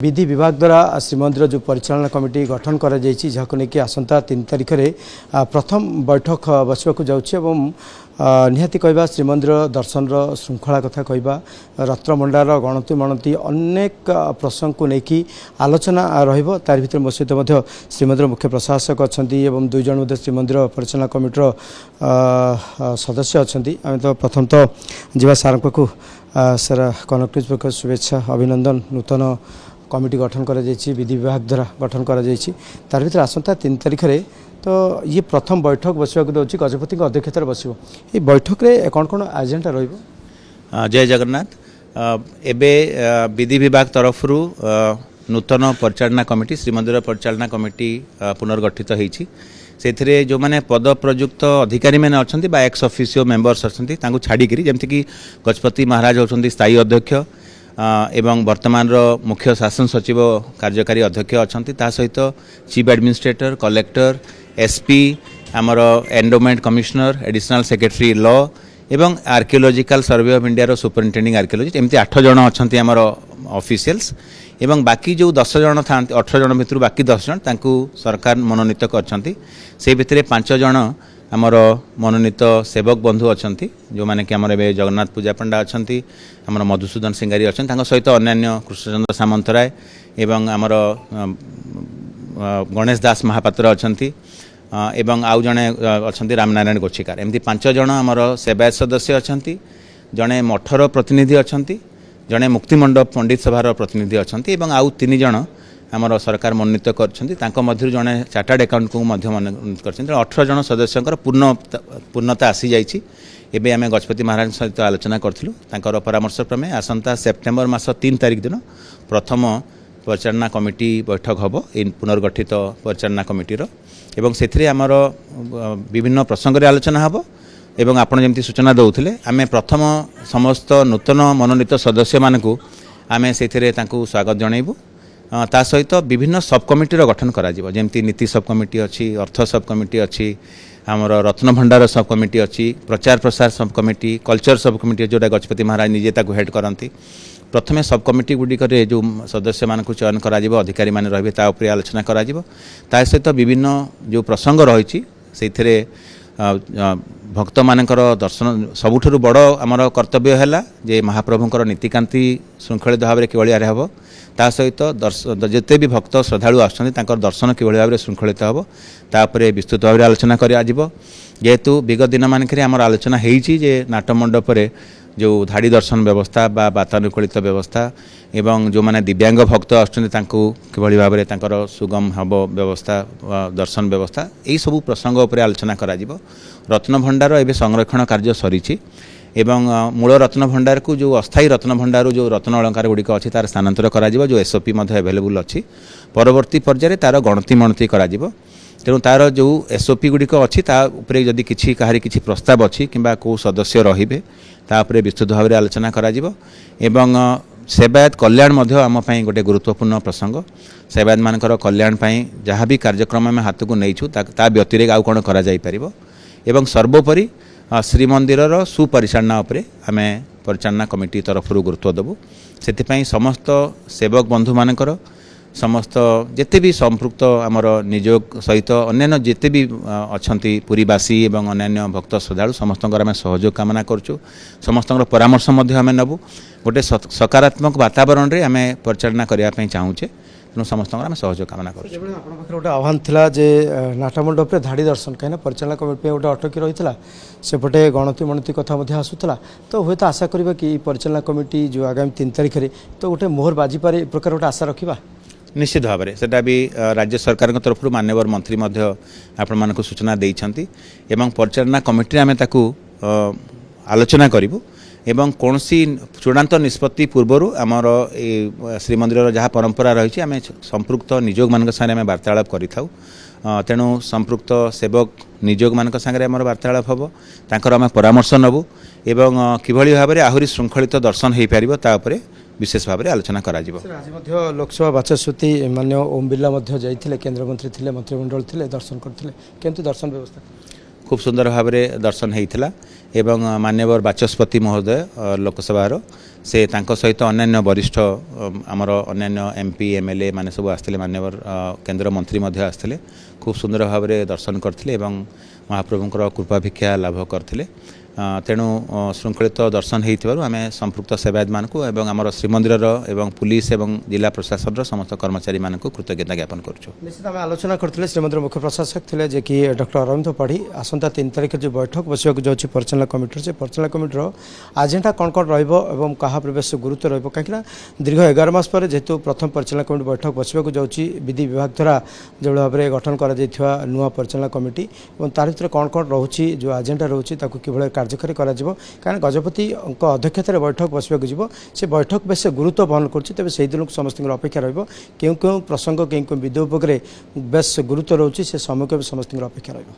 विधि विभाग द्वारा श्रीमंदिर जो परिचालना कमिटी गठन कर लेकिन आसंता 3 तारिख में प्रथम बैठक बसवाक जाउछि निहाती कहबा श्रीमंदिर दर्शन श्रृंखला कथा कहबा रत्नभंडार गणति मणति अनेक प्रसंग को लेकिन आलोचना रहिबो तार भितर मो सहित श्रीमंदिर मुख्य प्रशासक अच्छा दुई जन श्रीमंदिर परिचालना कमिटर सदस्य अच्छा आम तो प्रथम तो जीवा सार पाखु सर कनकटेज प्रकार शुभेच्छा अभिनंदन नूतन कमिटी गठन कर विधि विभाग द्वारा गठन कर तार भितर आसंता 3 तारिख में तो ये प्रथम बैठक बसवाक दौर गजपति अध्यक्षतार बस ये बैठक रे कौन कौन एजेंडा रहिबो। जय जगन्नाथ। एबे विधि विभाग तरफ नूतन परिचालना कमिटी श्रीमंदिर परिचालना कमिटी पुनर्गठित होईछि से जो मैंने पद प्रयुक्त अधिकारी मैंने अच्छा बा एक्स ऑफिसियो मेंबर्स अच्छा छाड़ी जमती कि गजपति महाराज होती स्थायी अध्यक्ष एवं वर्तमान मुख्य शासन सचिव कार्यकारी अध्यक्ष अच्छा सहित चीफ एडमिनिस्ट्रेटर कलेक्टर एसपी आमर endowment commissioner additional secretary law एवं archaeological survey of India superintending archaeology एमती 8 जन अच्छा आमर ऑफिशियल्स एवं बाकी जो 10 जन था 18 जन भितर बाकी 10 जन तांकु सरकार मनोनीत करछंती से भितर 5 जन आमर मनोनीत सेवक बंधु अच्छा जो मैंने कि आमर ए जगन्नाथ पूजा पंडा अच्छा आमर मधुसूदन सिंगारी अच्छा सहित अन्य कृष्णचंद्र सामंतराय एवं आमर गणेश दास महापात्र अच्छा एवं आउ जड़े अच्छा रामनारायण गोछिकार एमती 5 जन आमर सेवायत सदस्य अच्छा जड़े मठर प्रतिनिधि अच्छा जड़े मुक्तिमंडप पंडित सभार प्रतिनिधि अच्छा आउ 3 जन आमर सरकार मनोनीत कर जड़े चार्टार्ड अकाउंट को मनोनीत कर 18 जन सदस्य पूर्णता आसी जाइए एबे आमे गजपति महाराज सहित आलोचना करूँ परामर्श क्रमे आसंता सेप्टेम्बर मास 3 तारिख दिन प्रथम परिचालना कमिटी बैठक हम इन पुनर्गठित परिचालना कमिटीर एवं से आमर विभिन्न प्रसंग आलोचना हम एवं आपण जमती सूचना दौले आम प्रथम समस्त नूतन मनोनीत सदस्य मानकु आमे से स्वागत जनइबू ता सहित विभिन्न सब कमिटीर गठन करा जमती नीति सब कमिटी अच्छी अर्थ सब कमिटी अच्छी आमर रत्नभंडार सब कमिटी अच्छी प्रचार प्रसार सब कमिटी कल्चर सब कमिटी जोटा गजपति महाराज निजे हेड करती प्रथमे सब कमिटी गुड़िक जो सदस्य मानक चयन करा अधिकारी माने रहिबे ता उपरे आलोचना करा ता सहित विभिन्न जो प्रसंग रही से भक्त मानकर दर्शन सबुठु बड़ आमर कर्तव्य है जे महाप्रभुंकर नीतिकांति श्रृंखलित भाव में किभली हम ता सहित जिते भी भक्त श्रद्धालु आसुच्च दर्शन किभली भाव में श्रृंखलित हम तापर विस्तृत भाव में आलोचना करा जेहेतु विगत दिन मानक आमर आलोचना होती जे नाटमंडप जो धाड़ी दर्शन व्यवस्था बा वातानुकूलित व्यवस्था एवं जो माने दिव्यांग भक्त आसुच्च किभली भाव में सुगम हम व्यवस्था दर्शन व्यवस्था यही सबू प्रसंग उपर आलोचना करा रत्नभंडार एवं संरक्षण कार्य सरी एवं मूल रत्नभंडार को जो अस्थायी रत्नभंडार जो रत्न अलंकार गुड़िक अच्छी तार स्थानांतर करा जो एसओपी एभेलेबुल अच्छी परवर्ती पर्यायर तार गणति मणति करा तेणु तार जो एसओपी गुड़िक अच्छी तापर जदि किसी कहारी किसी प्रस्ताव अच्छी किंबा को सदस्य रहिबे तापर विस्तृत भाव में आलोचना करा एवं सेवायत कल्याण आम गोटे गुरुत्वपूर्ण प्रसंग सेवायत मानकर कल्याण जहाँ भी कार्यक्रम आम हाथ को नहींचु ता व्यतिरेक आउ कौन करा जाई परिबो एवं सर्वोपरि श्रीमंदिर सुपरिचालना उपरे आम परिचालना कमिटी तरफ गुरुत्व देबू से समस्त सेवक बंधु मानकर समस्त जिते भी संपृक्त आमर निजोग सहित अन्य जिते भी अच्छा पुरीवासी एवं अन्य भक्त श्रद्धालु समस्त आम सहयोग कामना करूँ समस्त परामर्श आम नबू गोटे सकारात्मक वातावरण में आम परिचालना करने चाहूचे तेणु समस्त आम सहयोग कामना कर गोटे आह्वान था जे नाटमंडप धाड़ी दर्शन कहीं परिचालना कमिटी गोटे अटकी रही है सेपटे गणति मणति कथा आसूला तो हूँ तो आशा करवा कि परिचालना कमिटी जो आगामी 3 तारिख में तो गोटे मोहर बाजी पारे प्रकार गोटे आशा रखा निश्चित भाव में सेटा भी राज्य सरकार तरफ माननीय मंत्री आपण मानक सूचना देइछंती एवं परिचालना कमिटी आम ताकू आलोचना करूँ एवं कौन सी चूड़ांत निष्पत्ति पूर्वर आमर श्रीमंदिर जहाँ परंपरा रही आम संपृक्त निजोग मान सागे वार्तालाप करूँ तेणु संपृक्त सेवक निजोग मान सागे आम वार्तालाप हम तांकर आम परामर्श नबू एवं किभली भाव में आहरी श्रृंखलित दर्शन हो पार तापर विशेष भाव में आलोचना करा आज लोकसभा बाचस्पति मान्य ओम बिर्ला जाइए केन्द्रमंत्री थे मंत्रिमंडल थे दर्शन करते केमती दर्शन व्यवस्था खूब सुंदर भाव में दर्शन होता एवं मान्यवर बाचस्पति महोदय लोकसभा से तांको सहित अन्य वरिष्ठ आमर अन्य एमपी एमएलए माने सब आसते मान्यवर केंद्र मंत्री आसते खूब सुंदर भाव में दर्शन करते महाप्रभुंर कृपा भिक्षा लाभ करते तेणु श्रृंखलित दर्शन होइथिबारु आमे संपृक्त सेवायत मानकु एवं आमर श्रीमंदिर एवं पुलिस एवं जिला प्रशासन समस्त कर्मचारी मानकु कृतज्ञता ज्ञापन करछु। निश्चित आम आलोचना करते श्रीमंदिर मुख्य प्रशासक थे जे कि डॉक्टर अरविंद पाढ़ी आसंता 3 तारिख जो बैठक बसवाक जाऊँगी परिचालना कमिटी से परिचालना कमिटर आजेंडा कौन कौन रहा क्या प्रवेश गुरुत्व रही कहीं दीर्घ 11 मास पर जेहेतु प्रथम परिचालना कमिटी बैठक बसवाक जाऊँगी विधि विभाग द्वारा जो भाव में गठन कर नुआ परिचालना कमिटी और तार भर कौन कौन रोचे जो आजेंडा रोचे कि कार्यकारी कहीं गजपति अध्यक्षतार बैठक बसवाक से बैठक बेस गुरुत्व बहन कर तेज से दिन समस्त अपेक्षा रहा प्रसंग क्यों विधि उपरे बेस गुरुत्व रोचे से समय को समस्त अपेक्षा रहा।